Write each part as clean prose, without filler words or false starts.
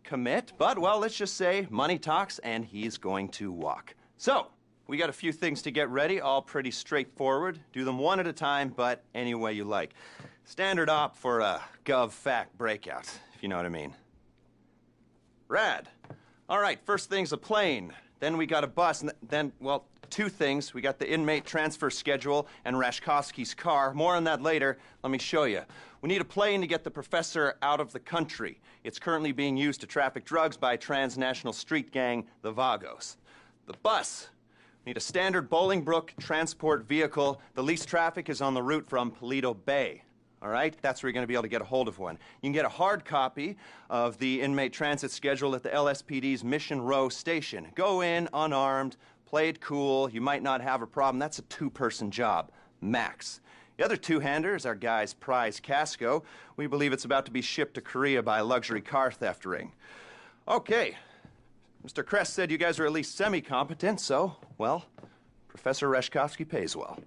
commit, but, well, let's just say money talks and he's going to walk. So, we got a few things to get ready, all pretty straightforward. Do them one at a time, but any way you like. Standard op for a gov-fact breakout, if you know what I mean. Rad. All right, first thing's a plane. Then we got a bus, and then, well, two things. We got the inmate transfer schedule and Rashkovsky's car. More on that later. Let me show you. We need a plane to get the professor out of the country. It's currently being used to traffic drugs by a transnational street gang, the Vagos. The bus. We need a standard Bolingbrook transport vehicle. The least traffic is on the route from Paleto Bay. All right? That's where you're going to be able to get a hold of one. You can get a hard copy of the inmate transit schedule at the LSPD's Mission Row station. Go in unarmed, play it cool. You might not have a problem. That's a two-person job, max. The other two-hander is our guy's prize Casco. We believe it's about to be shipped to Korea by a luxury car theft ring. Okay. Mr. Kress said you guys are at least semi-competent, so, well, Professor Rashkovsky pays well.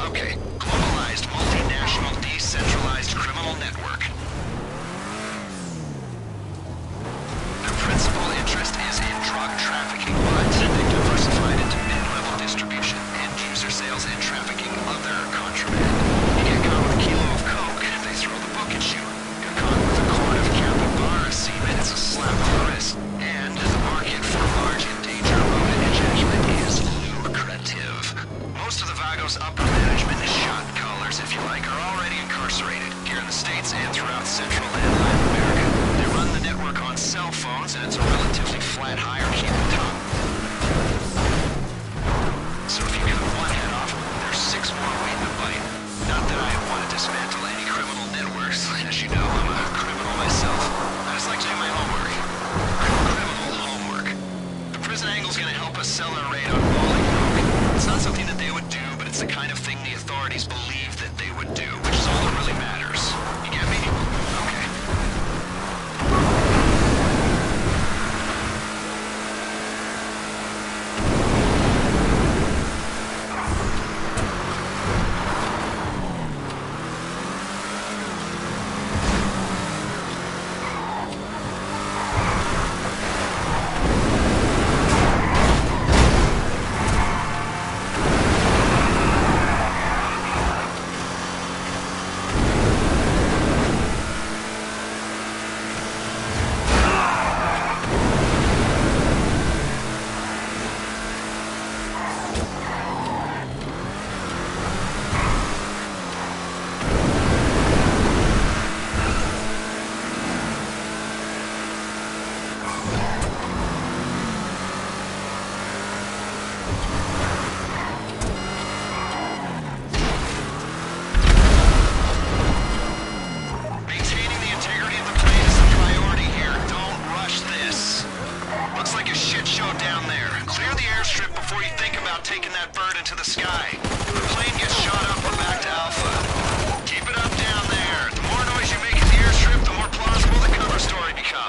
Okay. Globalized, multinational, decentralized criminal network. Their principal interest is in drug trafficking, but they've diversified into mid-level distribution, end-user sales, and trafficking other contraband. You get caught with a kilo of coke, they throw the book at you. You're caught with a quart of capybara semen, it's a slap on the wrist. And the market for large endangered rodent ejaculate is lucrative. Most of the Vagos upper management, shot callers if you like, are already incarcerated here in the States and throughout Central and Latin America. They run the network on cell phones, and it's a relatively flat hierarchy at the top. So if you cut one head off, there's 6 more waiting to bite. Not that I want to dismantle any criminal networks. As you know, I'm a criminal myself. I just like to do my homework. Criminal homework. The prison angle's gonna help us sell our raid on Bolingbrook. It's not something that they would do, but it's the kind of thing the authorities believe that they would do, which is all that really matters. You get me? Okay.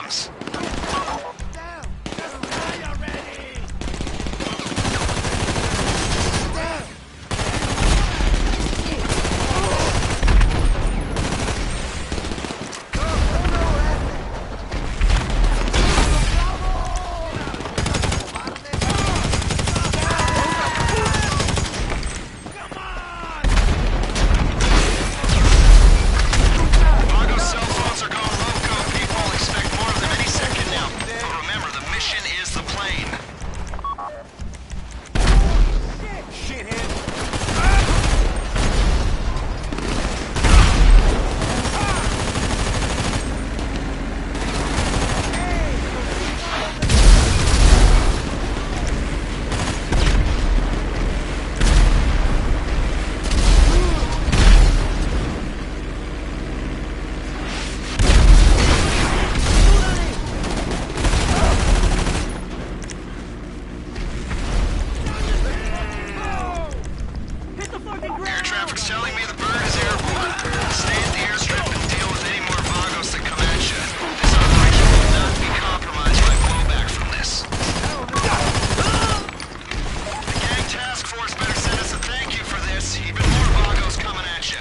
victims. Vagos cell phones are going loco, people. Expect more of them any second now. But remember, the mission is the plane. Air traffic's telling me the bird is airborne. Stay at the airstrip and deal with any more Vagos that come at you. This operation will not be compromised by blowback from this. The gang task force better send us a thank you for this. Even more Vagos coming at you.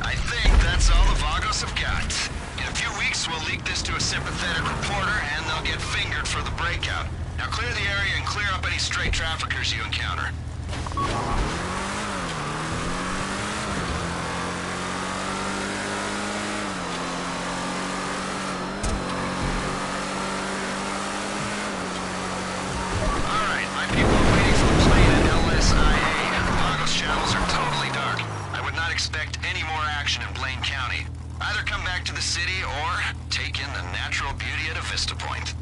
I think that's all the Vagos have got. In a few weeks, we'll leak this to a sympathetic reporter, and they'll get fingered for the breakout. Now clear the area and clear up any stray traffickers you encounter. Alright, my people are waiting for the plane at LSIA. The Vagos channels are totally dark. I would not expect any more action in Blaine County. Either come back to the city or take in the natural beauty at a Vista Point.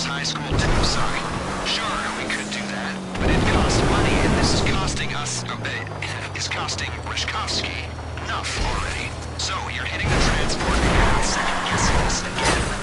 Rivers High School too, sorry. Sure, we could do that, but it costs money, and this is costing us, is costing Rishkovsky enough already. So you're hitting the transport and second-guessing us again.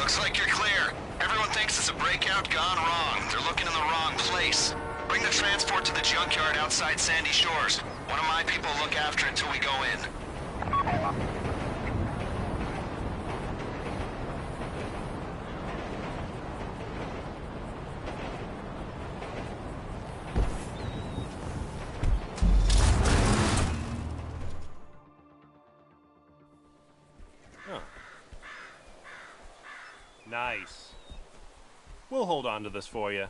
Looks like you're clear. Everyone thinks it's a breakout gone wrong. They're looking in the wrong place. Bring the transport to the junkyard outside Sandy Shores. One of my people will look after it until we go in. Nice. We'll hold on to this for you.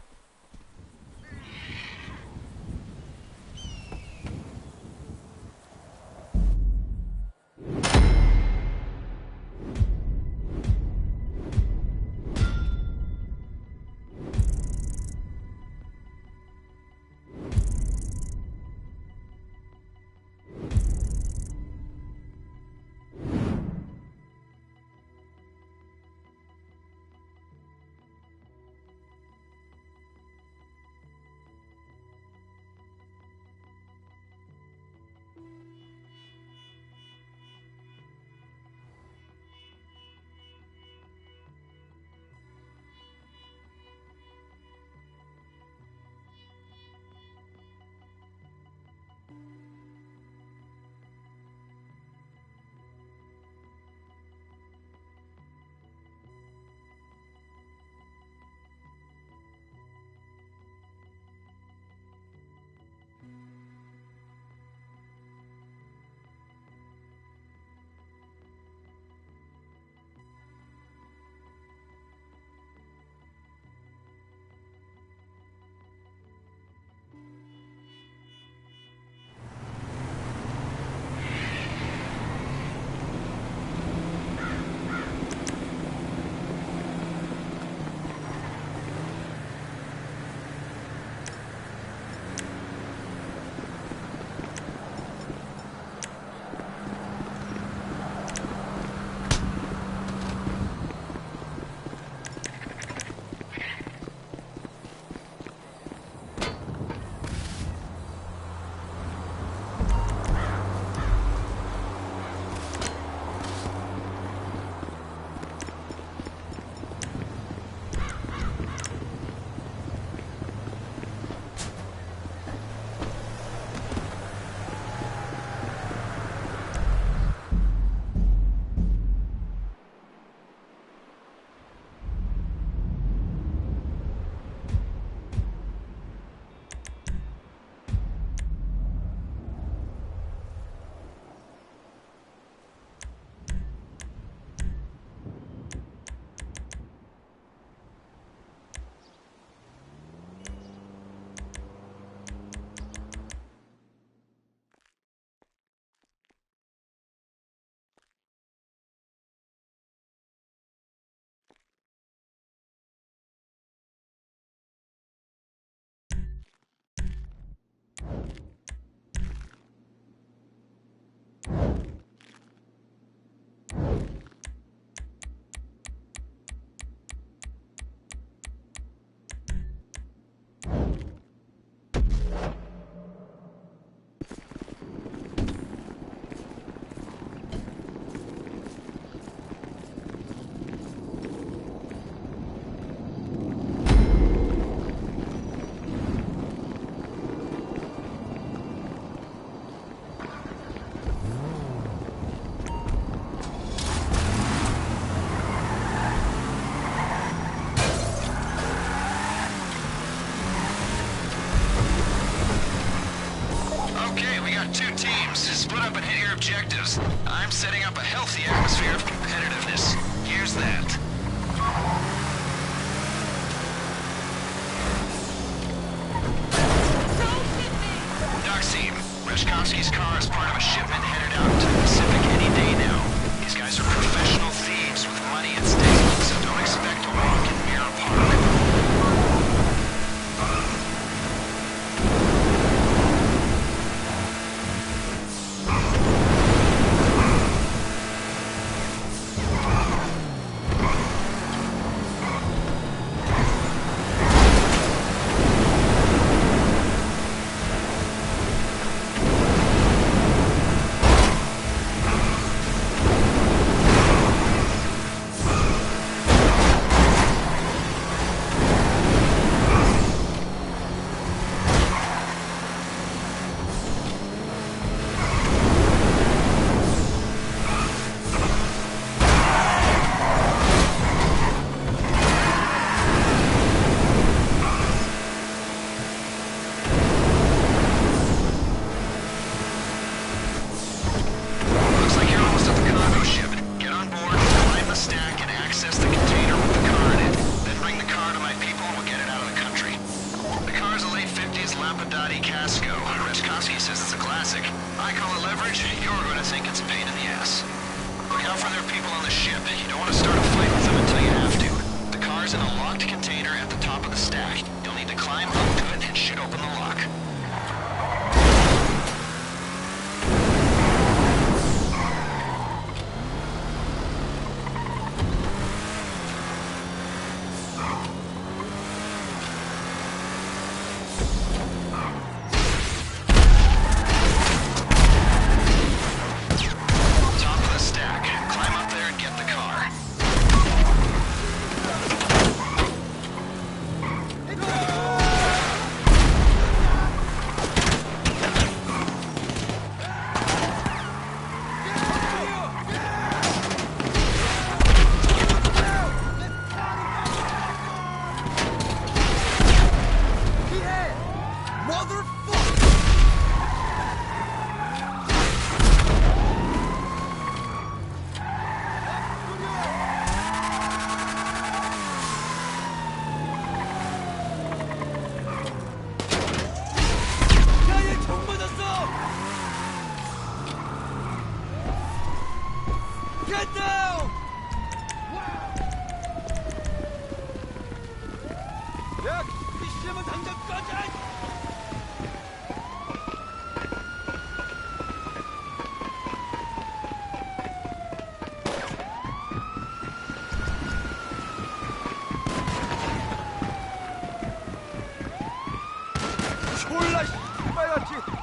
objectives. I'm setting up a healthy atmosphere of competitiveness. Here's that. Doxime, Reshkovsky's car is part of a shipment headed out to the Pacific any day now. These guys are professional thieves with money at stake, so don't expect to walk in Mirror Park. Lampadati Casco. Reshkovsky says it's a classic. I call it leverage. You're going to think it's a pain in the ass. Look out for their people on the ship. You don't want to start a fight with them until you have to. The car's in a locked container at the top of the stack. You'll need to climb up to it and shoot open the lock. Get down! 야, PCM은 당장 꺼져! 졸라 씨발같이!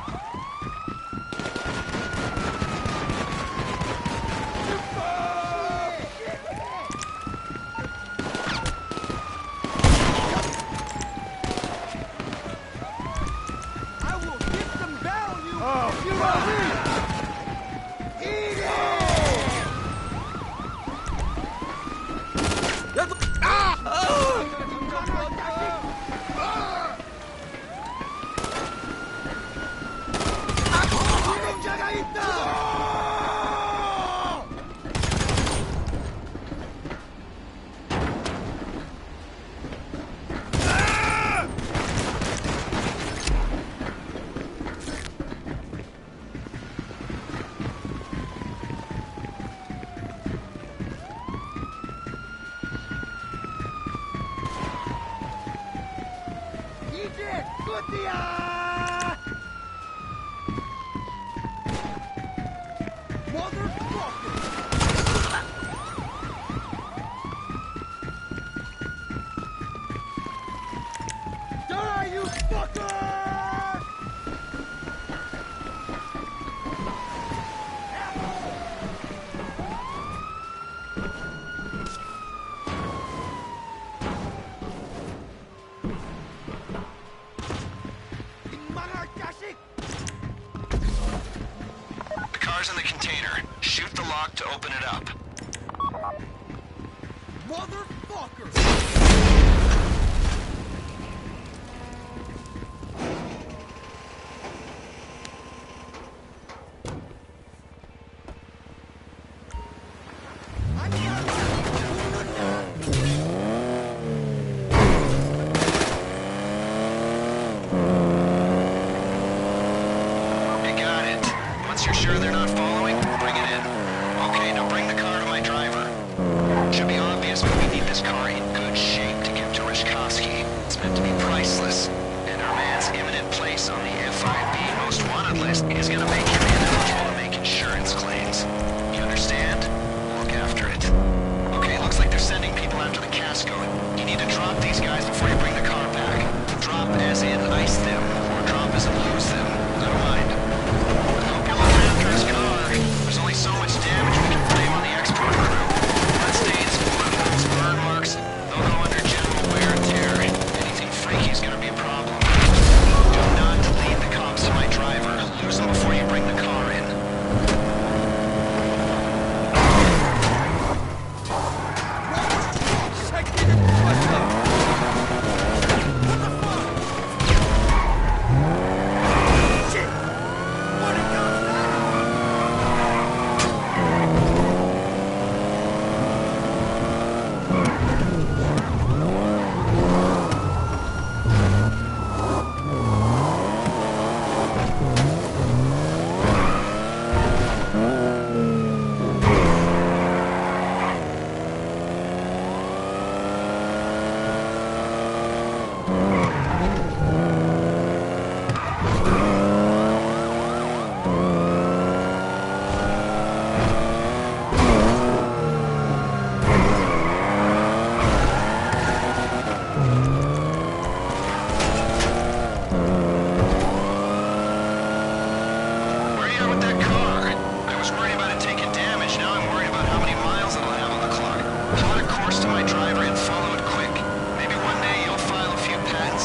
In the container. Shoot the lock to open it up. Motherfucker! You're sure they're not following? Bring it in. Okay, now bring the car to my driver. Should be obvious, but we need this car in good shape to get to Reshkovsky. It's meant to be priceless, and our man's imminent place on the FIB most wanted list is gonna make him ineligible to make insurance claims. You understand? Look after it. Okay, looks like they're sending people after the Casco. You need to drop these guys before you bring the car back. Drop as in ice them, or drop as in lose them. I don't mind. There's only so much damage we can blame on the export crew. Bloodstains, bullet holes, burn marks, they'll go under general wear and tear. Anything freaky is gonna be a problem. Do not lead the cops to my driver. Lose them before you bring Where are you at with that car? I was worried about it taking damage. Now I'm worried about how many miles it'll have on the clock. Plot a course to my driver and follow it quick. Maybe one day you'll file a few patent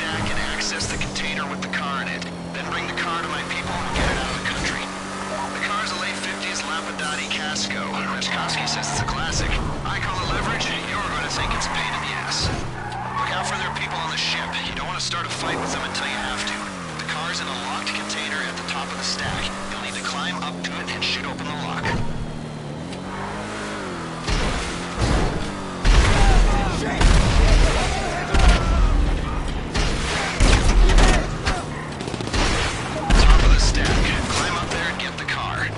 stack and access the container with the car in it. Then bring the car to my people and get it out of the country. The car's a late 50s Lapadati Casco. Reshkovsky says it's a classic. I call it leverage. You're going to think it's a pain in the ass. Look out for their people on the ship. You don't want to start a fight with them until you have to. The car's in a locked container at the top of the stack. You'll need to climb up to it and shoot open the lock. Top of the stack. Climb up there and get the car.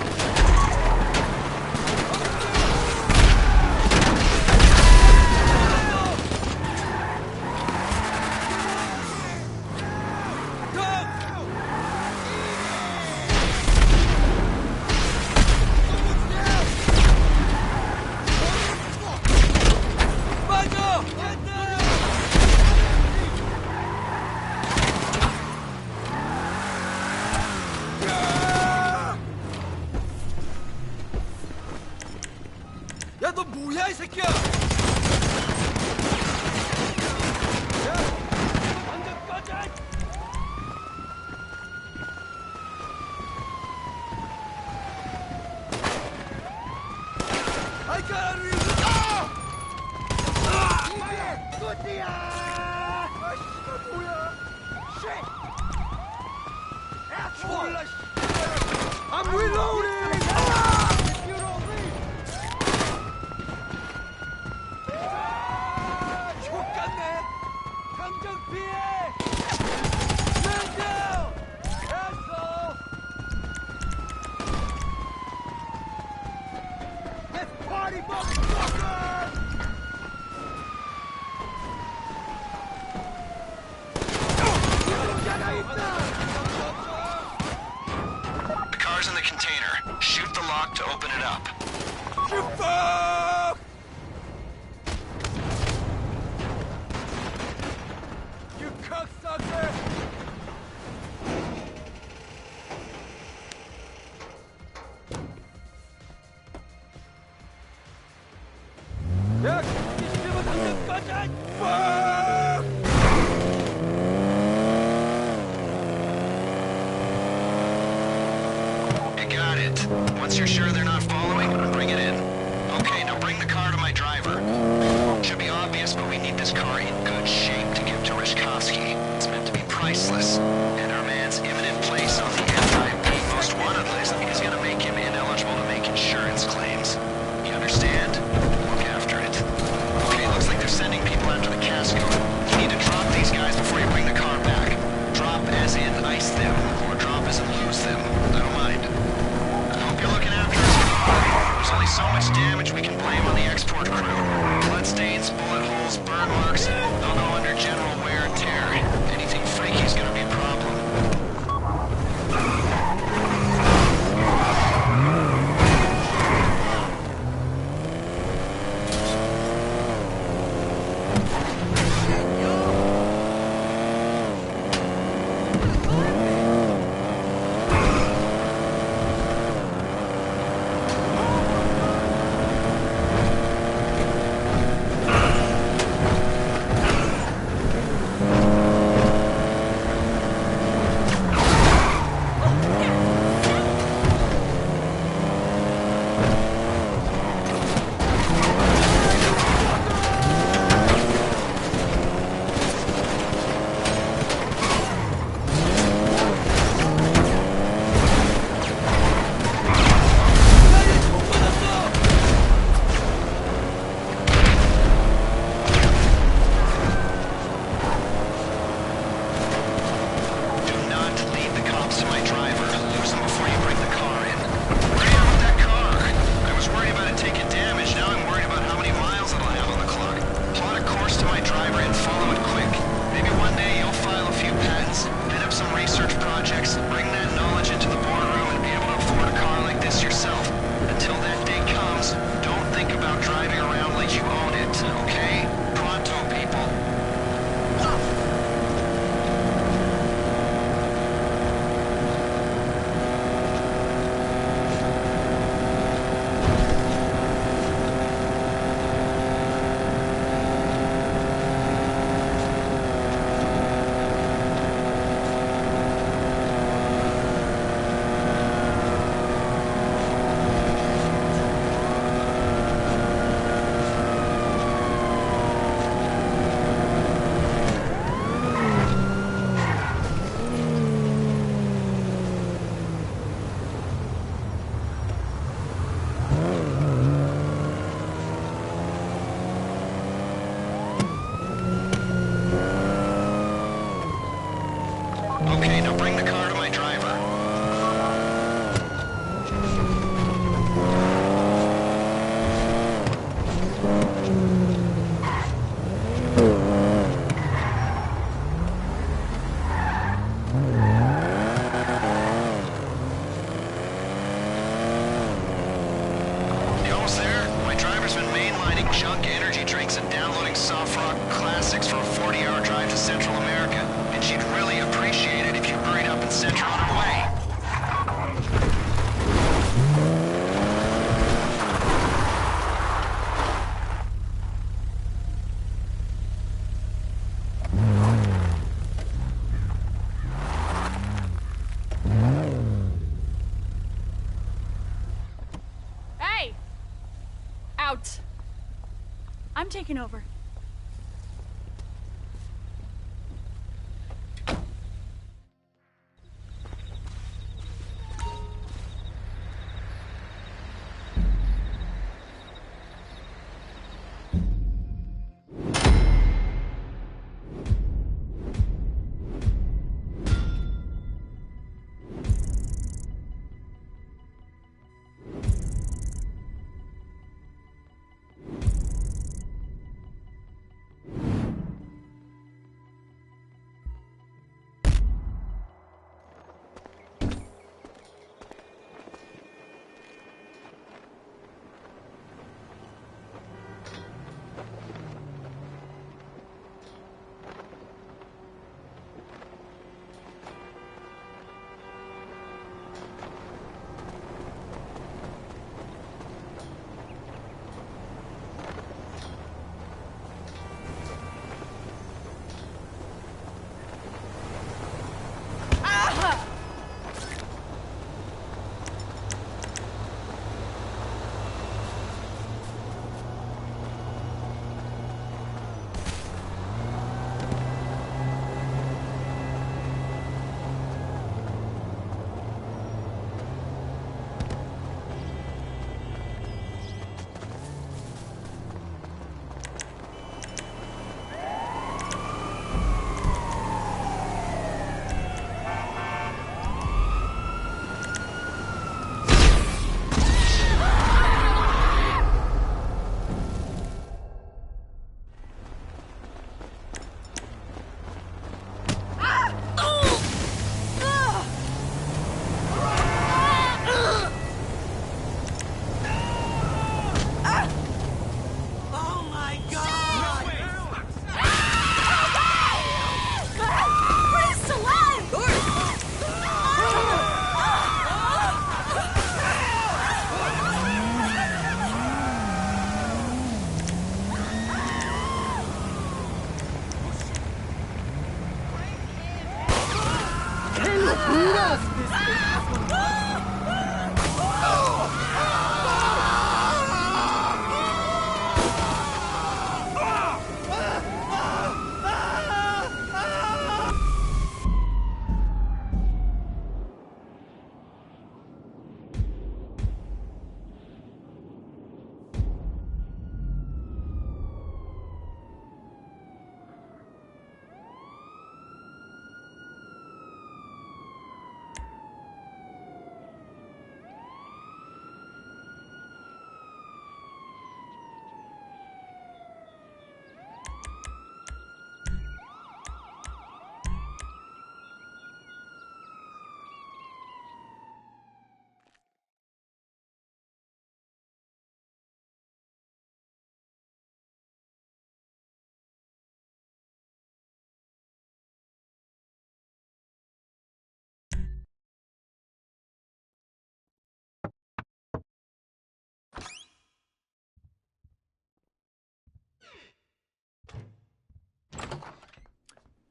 야, 너 뭐야, 이 새끼야! 야, 완전 꺼져! I got out of here! 이게 끝이야! 아, 씨발, 뭐야! Shit! 몰라, 씨! I'm reloading! You don't leave! 족같네! 감정 피해! Man down! Asshole! Let's party, motherfucker! The car's in the container. Shoot the lock to open it up. You fuck! You cocksucker! 야, 이 씨발 당장 꺼져! Fuck! You got it. Once you're sure they're not following, bring it in. Okay, now bring the car to my driver. Should be obvious, but we need this car in good shape to give to Reshkovsky. It's meant to be priceless. And our man's imminent place on the FIB most wanted list is gonna make him ineligible to make insurance claims. You understand? Look after it. Okay, looks like they're sending people after the Casco. You need to drop these guys before you bring the car back. Drop as in ice them, or drop as in lose them. I don't mind. I hope you're looking after us. There's only so much damage we can blame on the export crew. Bloodstains, bullet holes, burn marks, they'll go under general wear and tear. Anything freaky is gonna be a problem. Okay, now bring the car to my driver. You almost there? My driver's been mainlining junk energy drinks and downloading soft rock classics for a 40-hour drive to Central America. And she'd really appreciate it if you hurried up and sent her on her way. Hey! Out. I'm taking over.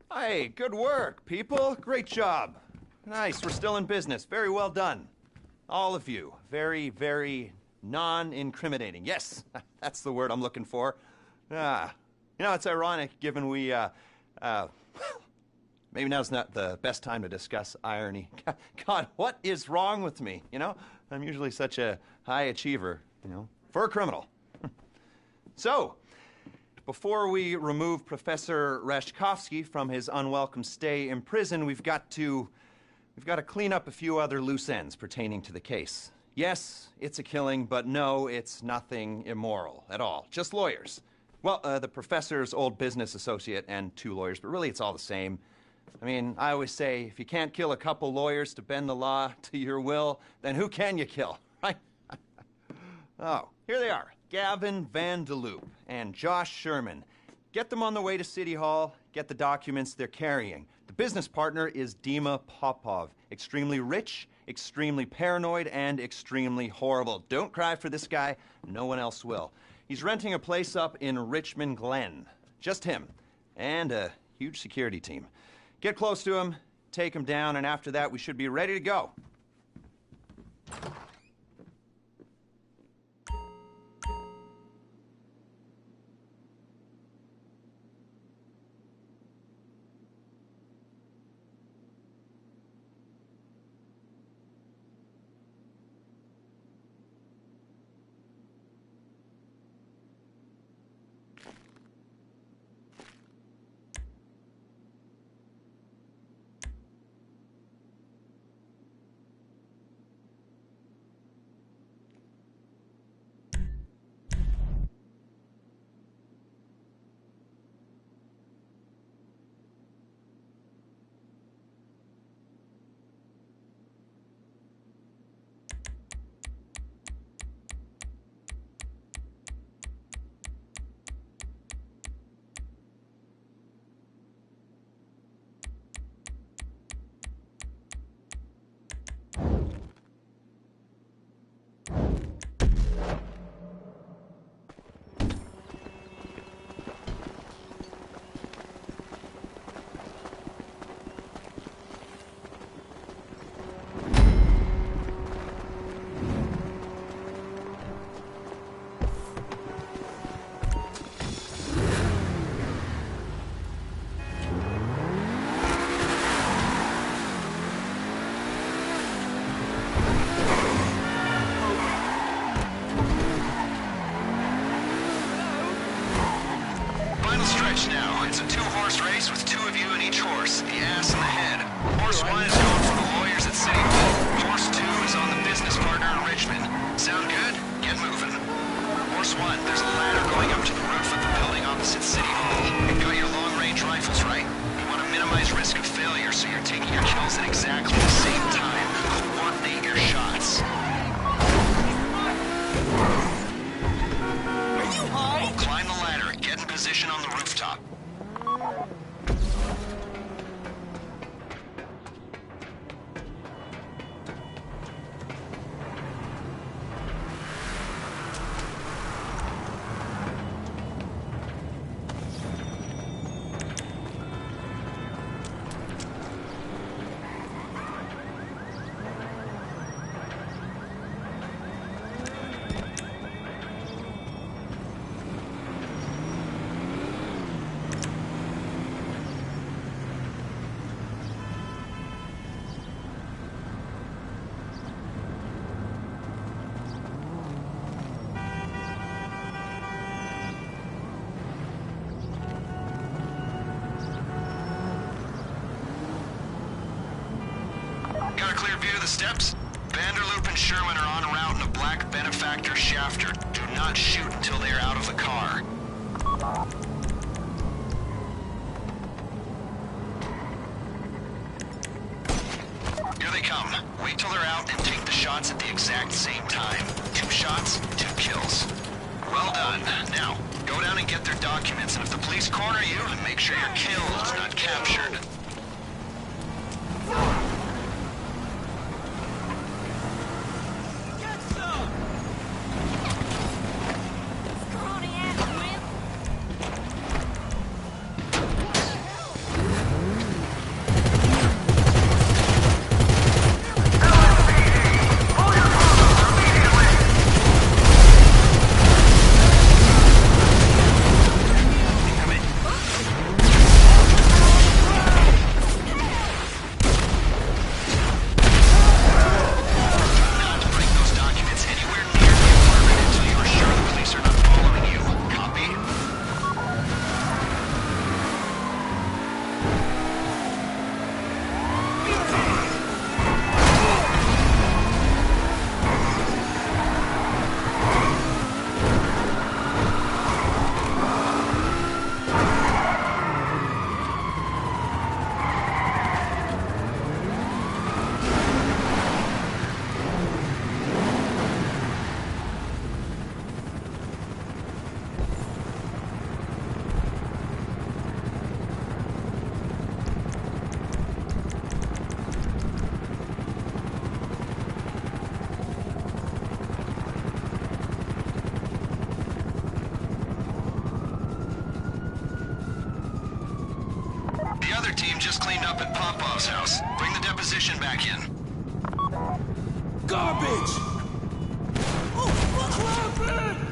Hey, good work, people. Great job. Nice, we're still in business. Very well done. All of you. Very, very non-incriminating. Yes, that's the word I'm looking for. You know, it's ironic given we, maybe now's not the best time to discuss irony. God, what is wrong with me, you know? I'm usually such a high achiever, you know, for a criminal. So, before we remove Professor Rashkovsky from his unwelcome stay in prison, we've got to clean up a few other loose ends pertaining to the case. Yes, it's a killing, but no, it's nothing immoral at all. Just lawyers. Well, the professor's old business associate and 2 lawyers, but really it's all the same. I mean, I always say, if you can't kill a couple lawyers to bend the law to your will, then who can you kill, right? Oh, here they are. Gavin Van de Loop and Josh Sherman. Get them on the way to City Hall, get the documents they're carrying. The business partner is Dima Popov. Extremely rich, extremely paranoid, and extremely horrible. Don't cry for this guy, no one else will. He's renting a place up in Richmond Glen. Just him, and a huge security team. Get close to him, take him down, and after that we should be ready to go. Now. It's a 2-horse race with 2 of you in each horse, the ass and the head. Horse 1 is going for the lawyers at City Hall. Horse 2 is on the business partner in Richmond. Sound good? Get moving. Horse 1, there's a ladder going up to the roof of the building opposite City Hall. You've got your long-range rifles, right? You want to minimize risk of failure, so you're taking your kills at exactly the same time. Coordinate your shots. Climb the ladder and get in position on the rooftop. Got a clear view of the steps? Vanderloop and Sherman are en route in a black Benefactor Shafter. Do not shoot until they are out of the car. Here they come. Wait till they're out and take the shots at the exact same time. 2 shots, 2 kills. Well done. Now, go down and get their documents, and if the police corner you, make sure you're killed, not captured. ignition back in. Garbage! Oh, what happened?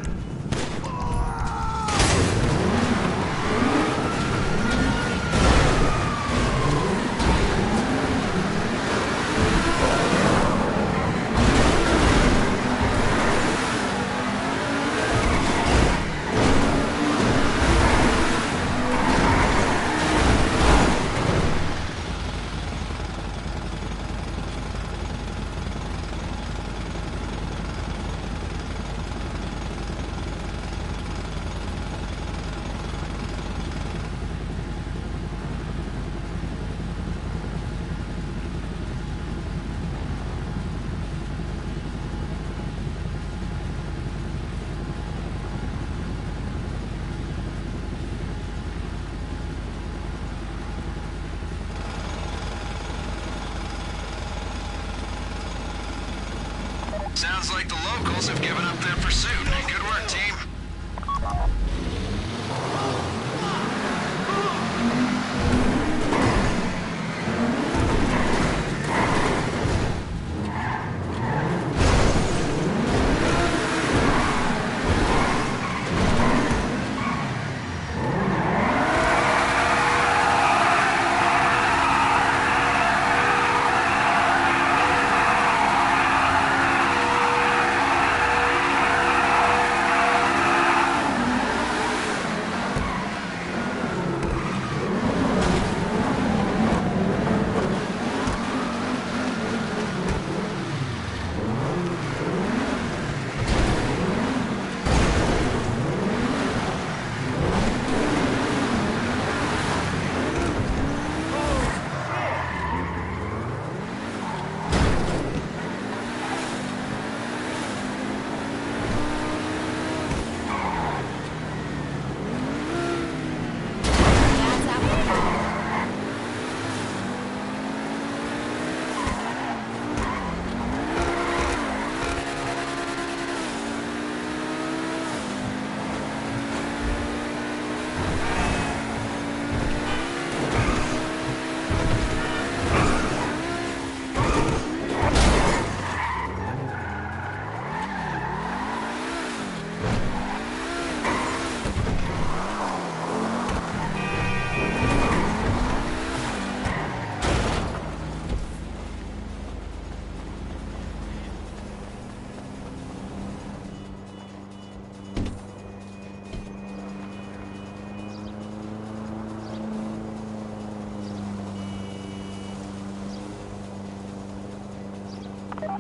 Sounds like the locals have given up their pursuit. Good work, team.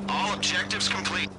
All objectives complete.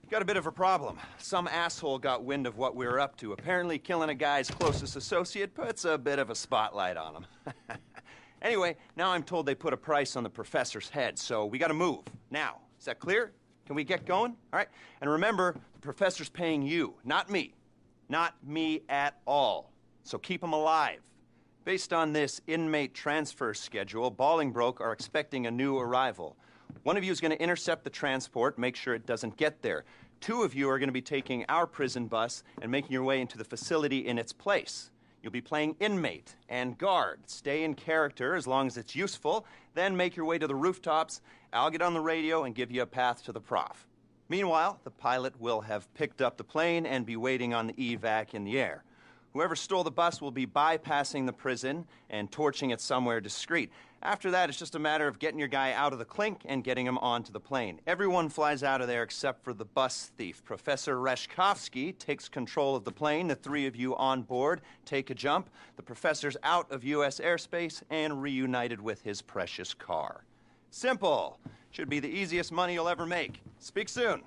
Got a bit of a problem. Some asshole got wind of what we were up to. Apparently killing a guy's closest associate puts a bit of a spotlight on him. Anyway, now I'm told they put a price on the professor's head, so we gotta move. Now, is that clear? Can we get going? All right? And remember, the professor's paying you, not me. Not me at all. So keep him alive. Based on this inmate transfer schedule, Bolingbroke are expecting a new arrival. One of you is going to intercept the transport, make sure it doesn't get there. 2 of you are going to be taking our prison bus and making your way into the facility in its place. You'll be playing inmate and guard. Stay in character as long as it's useful, then make your way to the rooftops. I'll get on the radio and give you a path to the prof. Meanwhile, the pilot will have picked up the plane and be waiting on the evac in the air. Whoever stole the bus will be bypassing the prison and torching it somewhere discreet. After that, it's just a matter of getting your guy out of the clink and getting him onto the plane. Everyone flies out of there except for the bus thief. Professor Reshkovsky takes control of the plane. The 3 of you on board take a jump. The professor's out of U.S. airspace and reunited with his precious car. Simple. Should be the easiest money you'll ever make. Speak soon.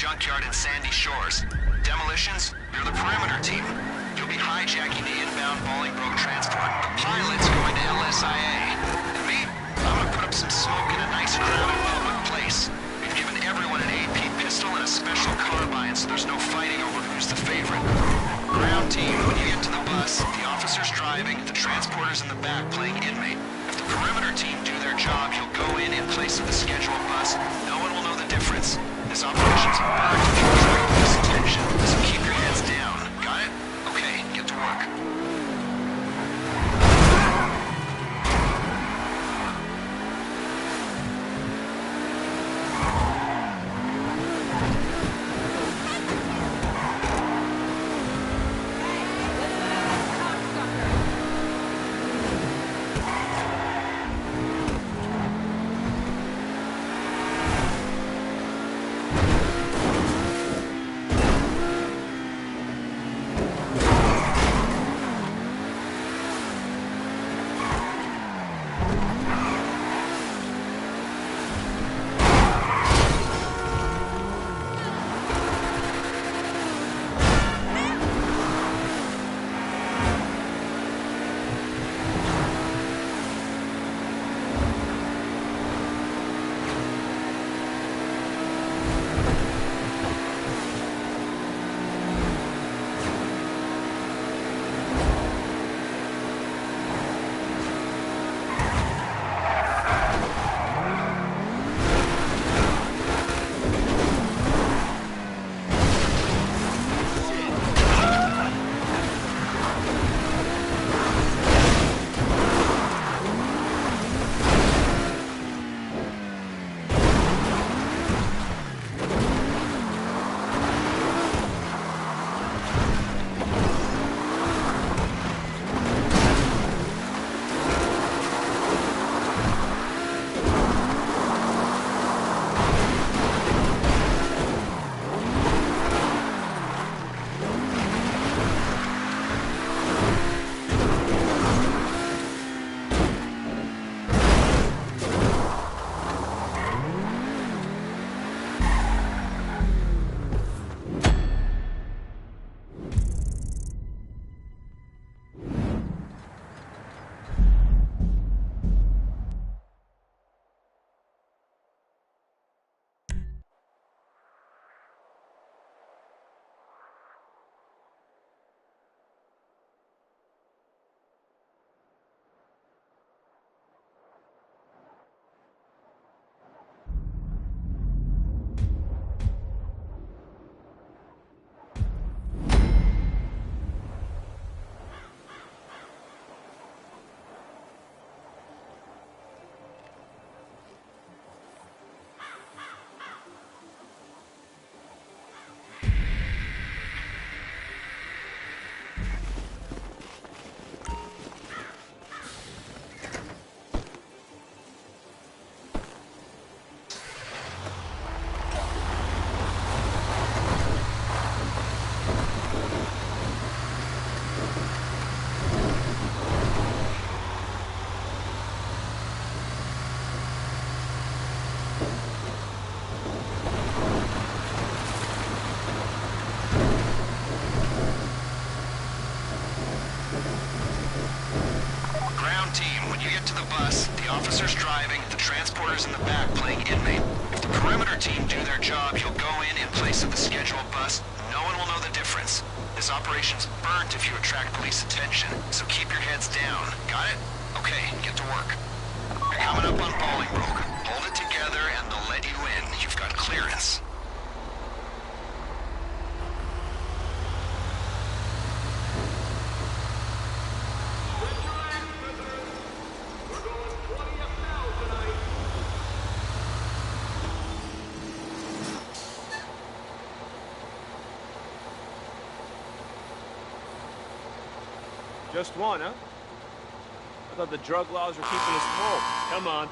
junkyard in Sandy Shores. Demolitions, you're the perimeter team. You'll be hijacking the inbound Bolingbroke transport. The pilot's going to LSIA. And me, I'm gonna put up some smoke in a nice crowded public place. We've given everyone an AP pistol and a special carbine, so there's no fighting over who's the favorite. Ground team, when you get to the bus, the officer's driving, the transporter's in the back playing inmate. If the perimeter team do their job, you'll go in place of the scheduled bus. No one will know the difference. This operation's hard if you attract police attention, so keep your heads down. Got it? Okay, get to work. officer's driving, the transporter's in the back playing inmate. If the perimeter team do their job, you'll go in place of the scheduled bus. No one will know the difference. This operation's burnt if you attract police attention, so keep your heads down. Got it? Okay, get to work. You're coming up on Bolingbroke. Hold it together and they'll let you in. You've got clearance. Just one, huh? I thought the drug laws were keeping us full. Come on.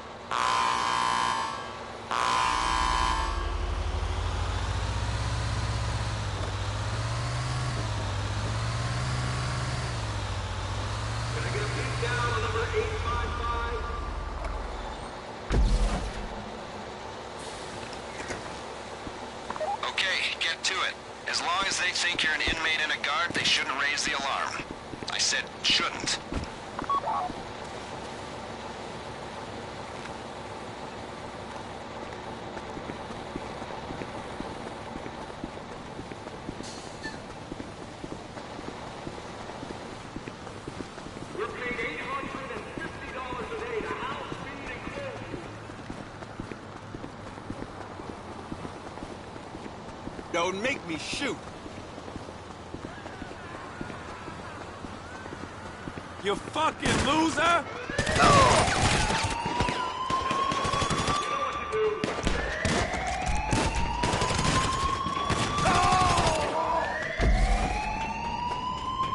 Can I get a peek down on number 855? Okay, get to it. As long as they think you're an inmate and a guard, they shouldn't raise the alarm. I said shouldn't. We're paid $850 a day to house, feed, and clothe you. Don't make me shoot. You fucking loser!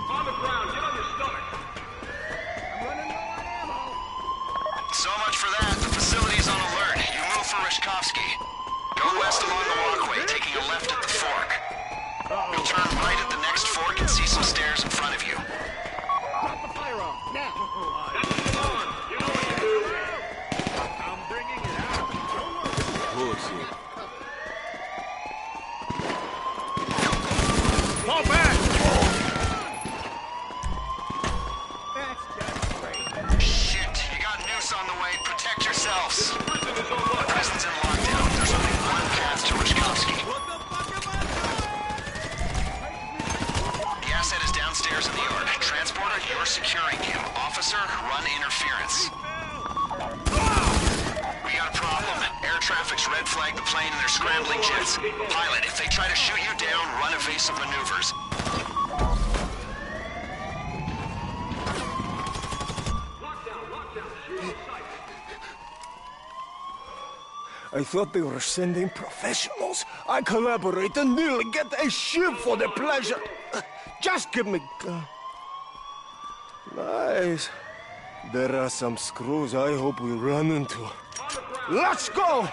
On the ground, get on your stomach. So much for that. The facility's on alert. You move for Rishkovsky. Go west along the walkway, taking a left at the fork. You'll turn right at the next fork and see some stairs in front of you. Drop the firearm, now! Come on, you know what to do. I'm bringing it out. Bullshit. Fall back! That's just great. Shit, you got noose on the way. Protect yourselves. The prison's in lockdown. There's only one path to Rishkovsky. What the fuck am I doing? The asset is downstairs in the yard. Transporter, you're securing him. Officer, run interference. We got a problem. Air traffic's red flagged the plane and they're scrambling jets. Pilot, if they try to shoot you down, run evasive maneuvers. I thought they were sending professionals. I collaborate and nearly get a ship for the pleasure. Just give me... Nice. There are some screws I hope we run into. Let's go!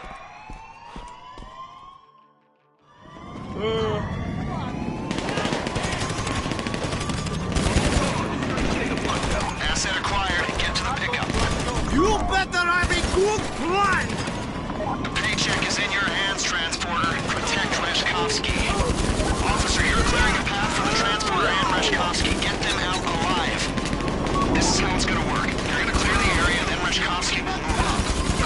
Asset acquired. Get to the pickup. You better have a good plan! The paycheck is in your hands, Transporter. Protect Reshkovsky. Officer, you're clearing a path for the Transporter and Reshkovsky. Get them out alive. This is how it's gonna work. You're gonna clear the area, then Reshkovsky will move up.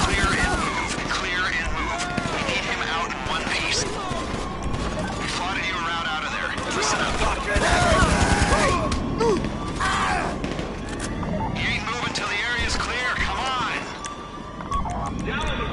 Clear and move. Clear and move. We need him out in one piece. We plotted you a route out of there. Listen up. You ain't moving till the area's clear. Come on. Down on the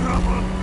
trouble.